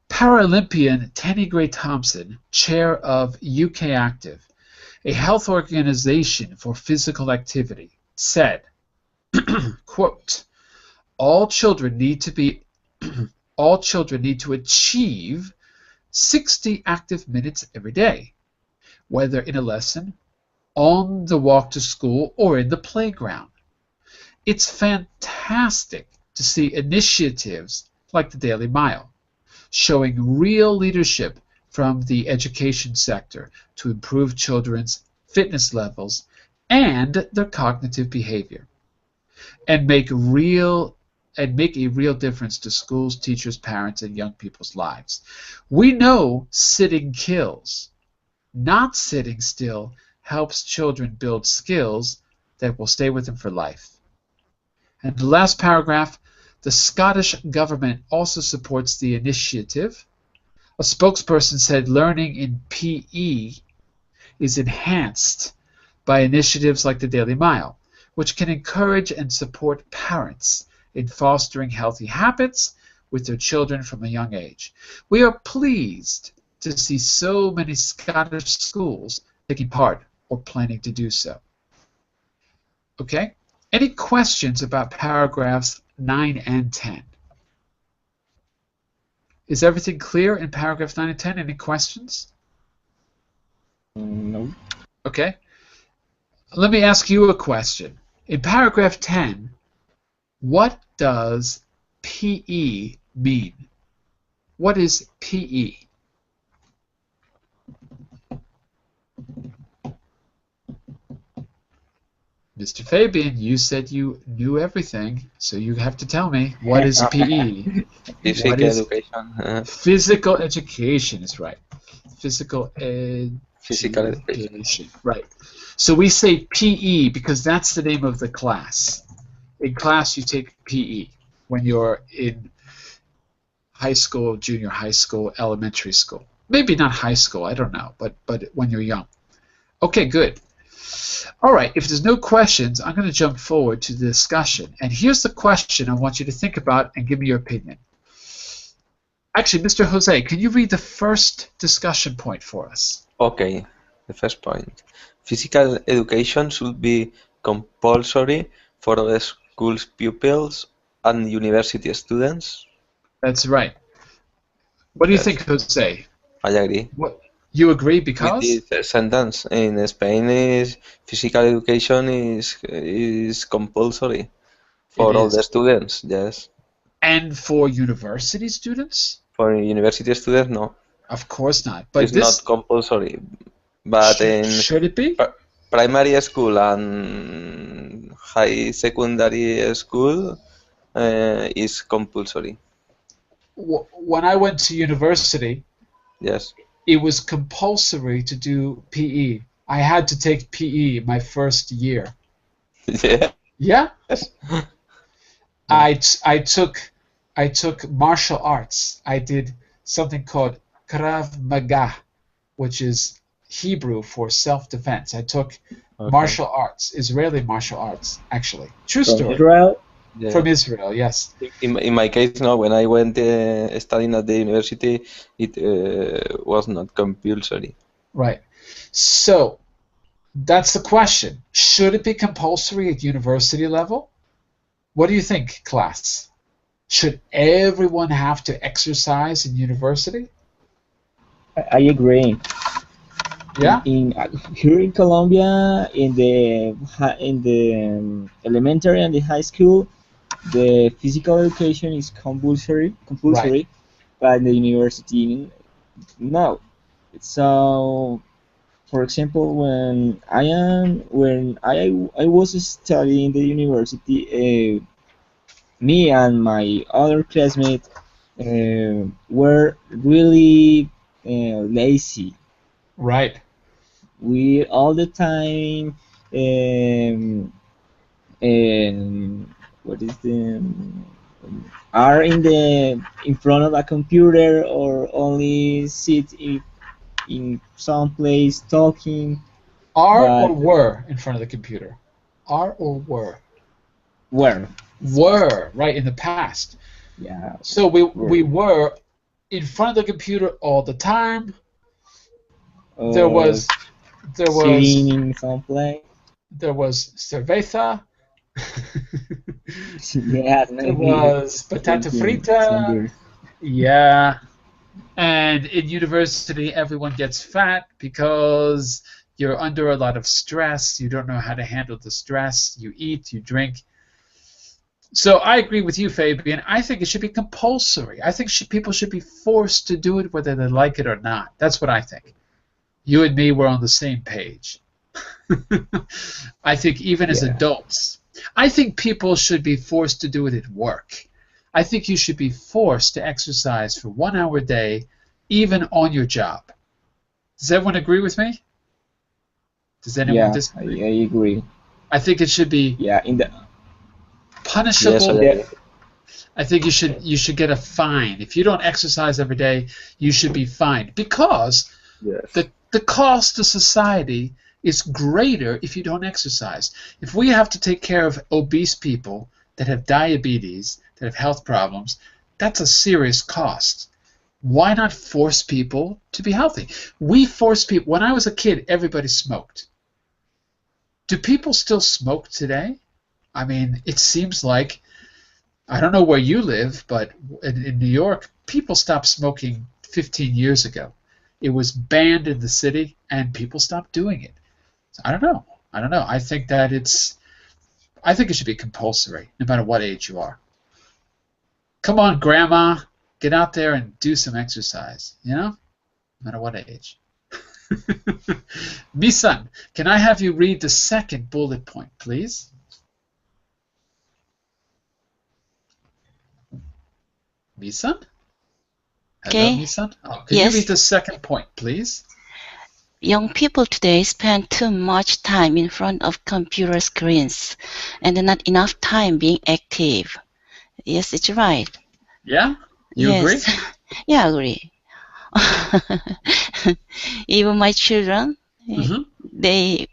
Speaker 1: Paralympian Tenny Gray Thompson, chair of UK Active, a health organization for physical activity, said, quote, all children need to achieve 60 active minutes every day. whether in a lesson, on the walk to school, or in the playground. It's fantastic to see initiatives like the Daily Mile, showing real leadership from the education sector to improve children's fitness levels and their cognitive behavior, and make a real difference to schools, teachers, parents, and young people's lives. We know sitting kills. Not sitting still helps children build skills that will stay with them for life. And the last paragraph, the Scottish government also supports the initiative. A spokesperson said learning in PE is enhanced by initiatives like the Daily Mile, which can encourage and support parents in fostering healthy habits with their children from a young age. We are pleased to see so many Scottish schools taking part or planning to do so. Okay? Any questions about paragraphs 9 and 10? Is everything clear in paragraphs 9 and 10? Any questions?
Speaker 4: No.
Speaker 1: Okay. Let me ask you a question. In paragraph 10, what does PE mean? What is PE? Mr. Fabian, you said you knew everything, so you have to tell me, what is PE?
Speaker 3: Physical
Speaker 1: What is
Speaker 3: education.
Speaker 1: physical education is right. Physical
Speaker 3: Physical education.
Speaker 1: education. Right. So we say PE because that's the name of the class. In class, you take PE when you're in high school, junior high school, elementary school. Maybe not high school, I don't know, but when you're young. Okay, good. All right, if there's no questions, I'm going to jump forward to the discussion. And here's the question I want you to think about and give me your opinion. Actually, Mr. Jose, can you read the first discussion point for us?
Speaker 3: Okay, the first point. Physical education should be compulsory for all schools pupils and university students.
Speaker 1: That's right. What do you
Speaker 3: Yes.
Speaker 1: think, Jose?
Speaker 3: I agree.
Speaker 1: What, you agree
Speaker 3: With
Speaker 1: because?
Speaker 3: this sentence, in Spain, is physical education is compulsory for
Speaker 1: It
Speaker 3: all
Speaker 1: is.
Speaker 3: the students. Yes.
Speaker 1: And for university students?
Speaker 3: For university students, no.
Speaker 1: Of course not. But
Speaker 3: It's
Speaker 1: this
Speaker 3: not compulsory. But in
Speaker 1: should it be?
Speaker 3: primary school and high secondary school is compulsory.
Speaker 1: When I went to university,
Speaker 3: Yes.
Speaker 1: it was compulsory to do PE. I had to take PE my first year.
Speaker 3: Yeah.
Speaker 1: Yeah. I took martial arts. I did something called Krav Maga, which is Hebrew for self-defense. I took martial arts, Israeli martial arts, actually. True
Speaker 4: From
Speaker 1: story.
Speaker 4: Israel?
Speaker 3: Yeah.
Speaker 1: From Israel, yes.
Speaker 3: In my case, no. When I went studying at the university, it was not compulsory.
Speaker 1: Right. So that's the question. Should it be compulsory at university level? What do you think, class? Should everyone have to exercise in university?
Speaker 4: I agree.
Speaker 1: Yeah?
Speaker 4: Here in Colombia, in the elementary and the high school, the physical education is compulsory, but in the university, no. So, for example, when I was studying in the university, me and my other classmates were really lazy.
Speaker 1: Right.
Speaker 4: We all the time what is the are in front of a computer or only sit in some place talking.
Speaker 1: Are or
Speaker 4: But-
Speaker 1: were in front of the computer? Are or were?
Speaker 4: Where?
Speaker 1: Were, right, in the past.
Speaker 4: Yeah.
Speaker 1: So we were in front of the computer all the time. There was
Speaker 4: sitting in some place.
Speaker 1: there was cerveza.
Speaker 4: Yeah,
Speaker 1: There was patata
Speaker 4: Drinking
Speaker 1: frita.
Speaker 4: some beers.
Speaker 1: Yeah. And in university, everyone gets fat because you're under a lot of stress. You don't know how to handle the stress. You eat, you drink. So I agree with you, Fabian. I think it should be compulsory. I think people should be forced to do it whether they like it or not. That's what I think. You and me were on the same page. I think even as adults, I think people should be forced to do it at work. I think you should be forced to exercise for 1 hour a day, even on your job. Does everyone agree with me? Does anyone disagree?
Speaker 4: I agree.
Speaker 1: I think it should be punishable.
Speaker 3: Yes, I agree.
Speaker 1: I think you should get a fine. If you don't exercise every day, you should be fined because the cost to society is greater if you don't exercise. If we have to take care of obese people that have diabetes, that have health problems, that's a serious cost. Why not force people to be healthy? We force people. When I was a kid, everybody smoked. Do people still smoke today? I mean, it seems like, I don't know where you live, but in New York, people stopped smoking 15 years ago. It was banned in the city, and people stopped doing it. So I don't know. I think that I think it should be compulsory, no matter what age you are. Come on, Grandma, get out there and do some exercise, no matter what age. Misan, can I have you read the second bullet point, please? Misan? Hello,
Speaker 2: Okay.
Speaker 1: Misan? Oh, can
Speaker 2: Yes.
Speaker 1: you read the second point, please?
Speaker 2: Young people today spend too much time in front of computer screens and not enough time being active. Yes, it's right.
Speaker 1: Yeah? You
Speaker 2: yes.
Speaker 1: agree?
Speaker 2: Yeah, I agree. Even my children, they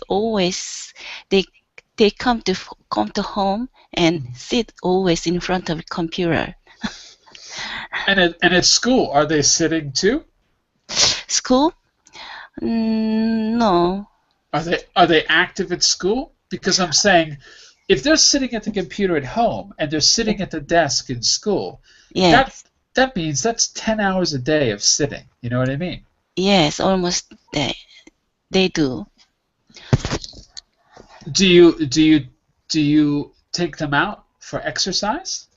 Speaker 2: always they come to home and sit always in front of a computer.
Speaker 1: And at school, are they sitting too?
Speaker 2: School? No.
Speaker 1: Are they active at school? Because I'm saying, if they're sitting at the computer at home and they're sitting at the desk in school, that means that's 10 hours a day of sitting. You know what I mean?
Speaker 2: Yes, almost they do.
Speaker 1: Do you take them out for exercise?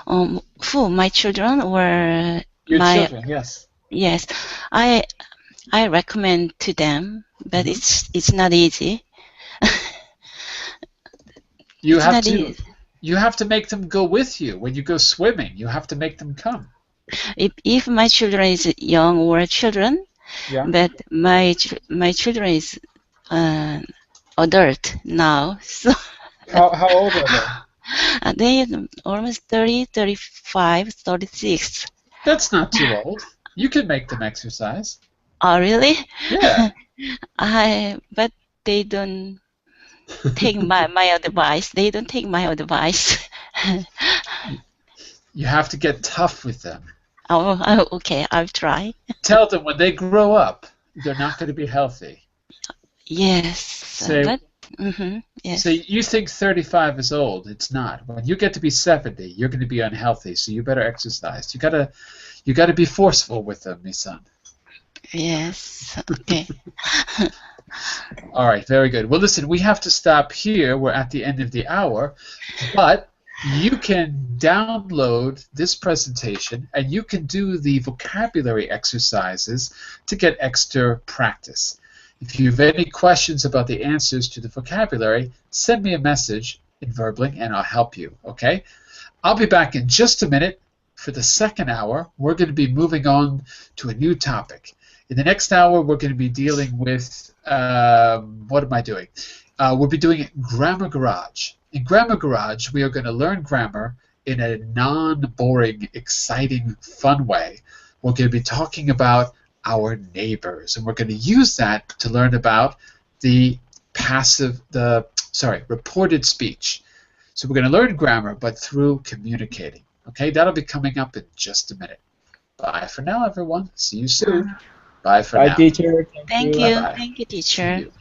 Speaker 2: Who, my children or
Speaker 1: Your
Speaker 2: my
Speaker 1: children? Yes.
Speaker 2: Yes, I recommend to them, but it's not easy.
Speaker 1: You have to make them go with you when you go swimming. You have to make them come.
Speaker 2: If my children is young or children, but my children is adult now, so
Speaker 1: How old are they?
Speaker 2: they almost 30, 35, 36.
Speaker 1: That's not too old. You can make them exercise.
Speaker 2: Oh, really?
Speaker 1: Yeah.
Speaker 2: But they don't take my advice. They don't take my advice.
Speaker 1: You have to get tough with them.
Speaker 2: Oh, okay. I'll try.
Speaker 1: Tell them when they grow up, they're not going to be healthy.
Speaker 2: Yes. Yes.
Speaker 1: So you think 35 is old? It's not. When you get to be 70, you're going to be unhealthy. So you better exercise. You gotta be forceful with them, Misan.
Speaker 2: Yes. Okay.
Speaker 1: All right. Very good. Well, listen. We have to stop here. We're at the end of the hour, but you can download this presentation and you can do the vocabulary exercises to get extra practice. If you have any questions about the answers to the vocabulary, send me a message in Verbling and I'll help you, okay? I'll be back in just a minute. For the second hour, we're going to be moving on to a new topic. In the next hour, we're going to be dealing with, what am I doing? We'll be doing Grammar Garage. In Grammar Garage, we are going to learn grammar in a non-boring, exciting, fun way. We're going to be talking about our neighbors, and we're going to use that to learn about the reported speech. So we're going to learn grammar, but through communicating. Okay, that'll be coming up in just a minute. Bye for now, everyone. See you soon. Bye for now.
Speaker 4: Bye, teacher.
Speaker 2: Thank you.
Speaker 1: Bye-bye.
Speaker 2: Thank you, teacher.
Speaker 1: See you.